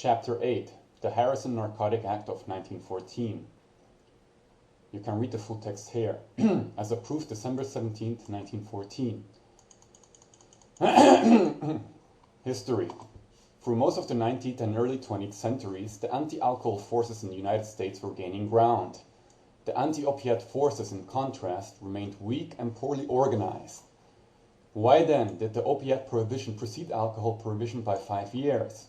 Chapter 8, the Harrison Narcotic Act of 1914. You can read the full text here. As approved December 17, 1914. History. Through most of the 19th and early 20th centuries, the anti-alcohol forces in the United States were gaining ground. The anti-opiate forces, in contrast, remained weak and poorly organized. Why then did the opiate prohibition precede alcohol prohibition by 5 years?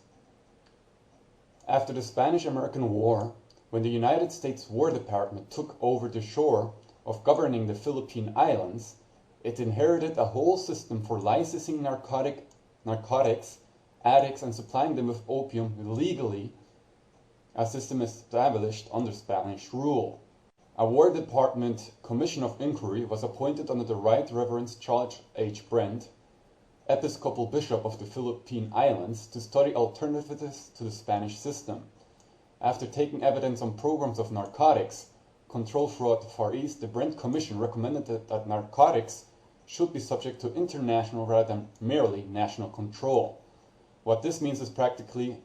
After the Spanish-American War, when the United States War Department took over the chore of governing the Philippine Islands, it inherited a whole system for licensing narcotics, addicts, and supplying them with opium legally, a system established under Spanish rule. A War Department Commission of Inquiry was appointed under the Right Reverend Charles H. Brent, Episcopal Bishop of the Philippine Islands, to study alternatives to the Spanish system. After taking evidence on programs of narcotics control throughout the Far East, the Brent Commission recommended that narcotics should be subject to international rather than merely national control. What this means is practically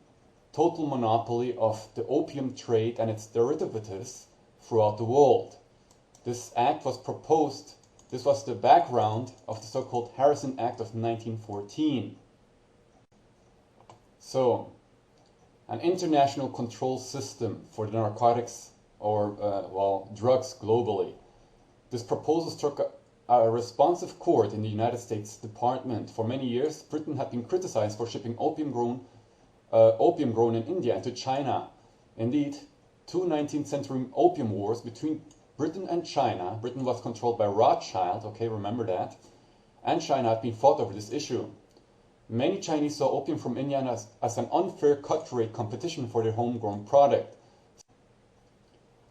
total monopoly of the opium trade and its derivatives throughout the world. This act was proposed. This was the background of the so-called Harrison Act of 1914. So, an international control system for the narcotics or, drugs globally. This proposal struck a responsive chord in the United States Department. For many years, Britain had been criticized for shipping opium grown in India and to China. Indeed, two 19th century opium wars between Britain and China. Britain was controlled by Rothschild, okay, remember that, and China had been fought over this issue. Many Chinese saw opium from India as an unfair cut-rate competition for their homegrown product.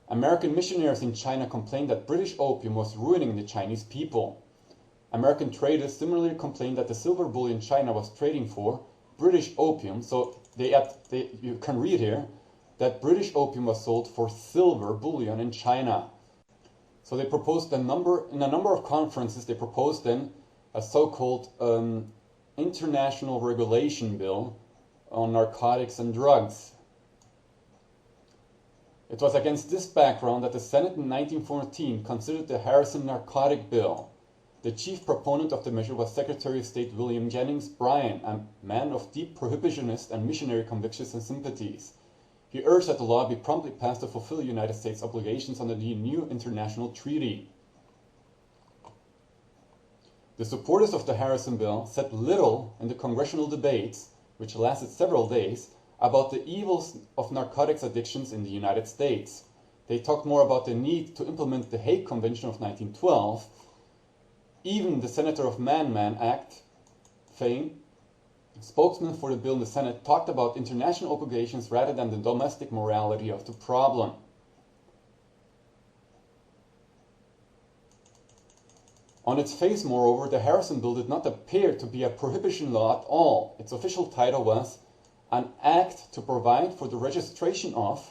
American missionaries in China complained that British opium was ruining the Chinese people. American traders similarly complained that the silver bullion China was trading for, British opium, so you can read here, that British opium was sold for silver bullion in China. So they proposed in a number of conferences, they proposed then a so-called international regulation bill on narcotics and drugs. It was against this background that the Senate in 1914 considered the Harrison Narcotic Bill. The chief proponent of the measure was Secretary of State William Jennings Bryan, a man of deep prohibitionist and missionary convictions and sympathies. He urged that the law be promptly passed to fulfill United States obligations under the new international treaty. The supporters of the Harrison Bill said little in the congressional debates, which lasted several days, about the evils of narcotics addictions in the United States. They talked more about the need to implement the Hague Convention of 1912. Even the Senator of Mann Act fame, spokesman for the bill in the Senate, talked about international obligations rather than the domestic morality of the problem. On its face, moreover, the Harrison Bill did not appear to be a prohibition law at all. Its official title was An Act to Provide for the Registration of,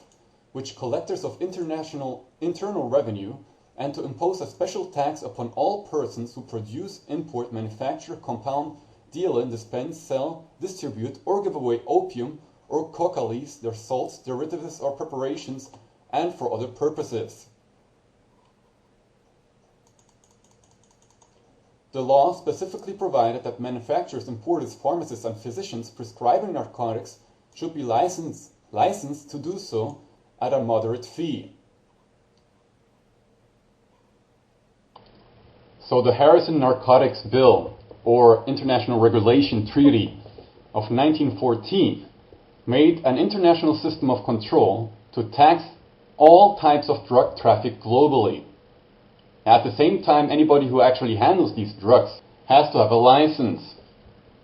which collectors of internal revenue, and to impose a special tax upon all persons who produce, import, manufacture, compound, deal in, dispense, sell, distribute, or give away opium or coca leaves, their salts, derivatives, or preparations, and for other purposes. The law specifically provided that manufacturers, importers, pharmacists, and physicians prescribing narcotics should be licensed to do so at a moderate fee. So the Harrison Narcotics Bill, or International Regulation Treaty of 1914, made an international system of control to tax all types of drug traffic globally. At the same time, anybody who actually handles these drugs has to have a license.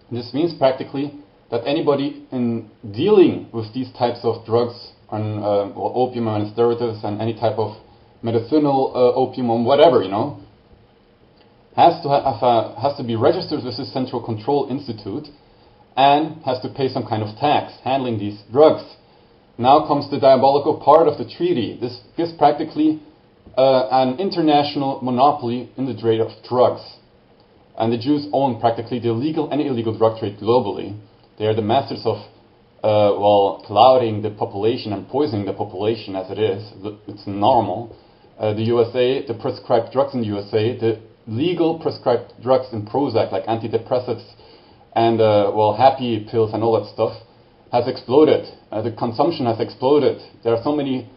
This means practically that anybody in dealing with these types of drugs, opium and its derivatives, and any type of medicinal opium or whatever, has to be registered with the Central Control Institute and has to pay some kind of tax handling these drugs. Now comes the diabolical part of the treaty. This gives practically an international monopoly in the trade of drugs. And the Jews own practically the legal and illegal drug trade globally. They are the masters of well, clouding the population and poisoning the population as it is. It's normal. The USA, the prescribed drugs in the USA, the legal prescribed drugs in Prozac, like antidepressants and, well, happy pills and all that stuff, has exploded. The consumption has exploded. There are so many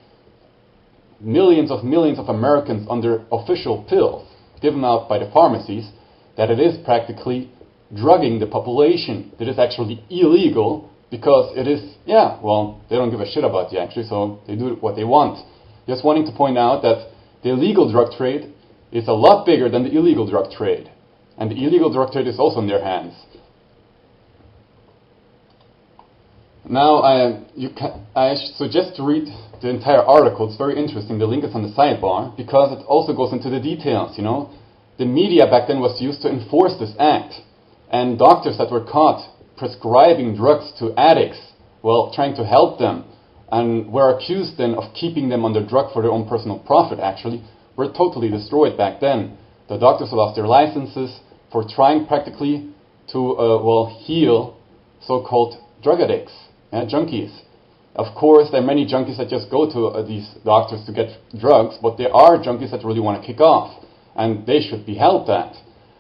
millions of Americans under official pills given out by the pharmacies that it is practically drugging the population. It is actually illegal because it is, yeah, well, they don't give a shit about you actually, so they do what they want. Just wanting to point out that the illegal drug trade is a lot bigger than the illegal drug trade. And the illegal drug trade is also in their hands. Now, I suggest to read the entire article. It's very interesting. The link is on the sidebar because it also goes into the details, you know. The media back then was used to enforce this act. And doctors that were caught prescribing drugs to addicts, well, trying to help them, and were accused then of keeping them on the drug for their own personal profit, actually, were totally destroyed back then. The doctors lost their licenses for trying practically to, well, heal so-called drug addicts, junkies. Of course, there are many junkies that just go to these doctors to get drugs, but there are junkies that really want to kick off, and they should be helped at.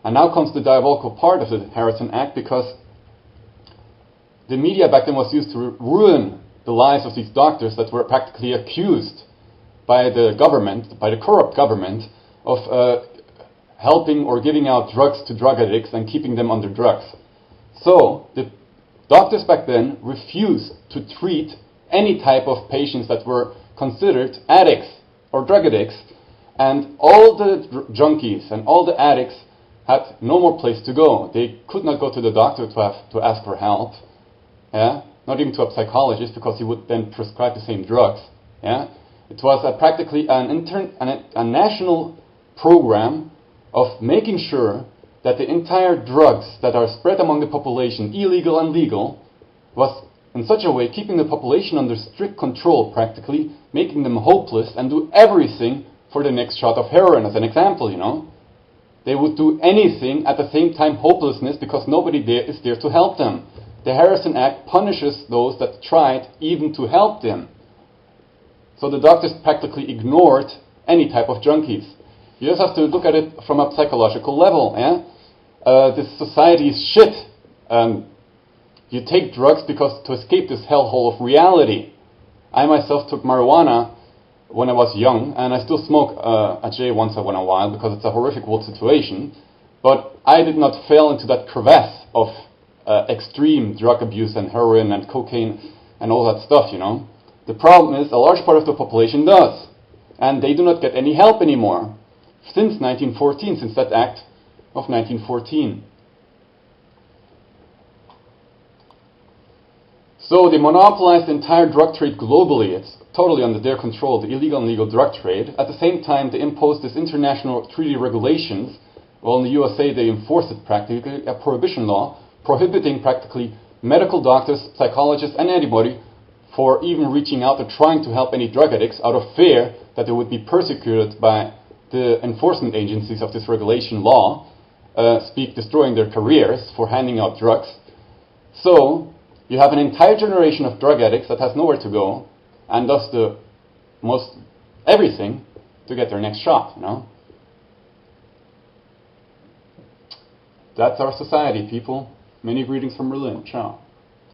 And now comes the diabolical part of the Harrison Act, because the media back then was used to ruin the lives of these doctors that were practically accused by the government, by the corrupt government, of helping or giving out drugs to drug addicts and keeping them under drugs. So, the doctors back then refused to treat any type of patients that were considered addicts or drug addicts, and all the junkies and all the addicts had no more place to go. They could not go to the doctor to ask for help, not even to a psychologist, because he would then prescribe the same drugs. It was practically a national program of making sure that the entire drugs that are spread among the population, illegal and legal, was in such a way keeping the population under strict control practically, making them hopeless and do everything for the next shot of heroin, as an example, you know. They would do anything, at the same time hopelessness, because nobody there is there to help them. The Harrison Act punishes those that tried even to help them. So the doctors practically ignored any type of junkies. You just have to look at it from a psychological level. This society is shit. You take drugs because to escape this hellhole of reality. I myself took marijuana when I was young, and I still smoke a J once in a while because it's a horrific world situation. But I did not fall into that crevasse of extreme drug abuse and heroin and cocaine and all that stuff, you know. The problem is a large part of the population does, and they do not get any help anymore since 1914, since that act of 1914. So they monopolized the entire drug trade globally. It's totally under their control, the illegal and legal drug trade. At the same time, they imposed this international treaty regulations. Well, in the USA, they enforced it practically, a prohibition law, prohibiting practically medical doctors, psychologists, and anybody for even reaching out or trying to help any drug addicts out of fear that they would be persecuted by the enforcement agencies of this regulation law, destroying their careers for handing out drugs. So, you have an entire generation of drug addicts that has nowhere to go, and does the most everything to get their next shot, you know. That's our society, people. Many greetings from Berlin. Ciao.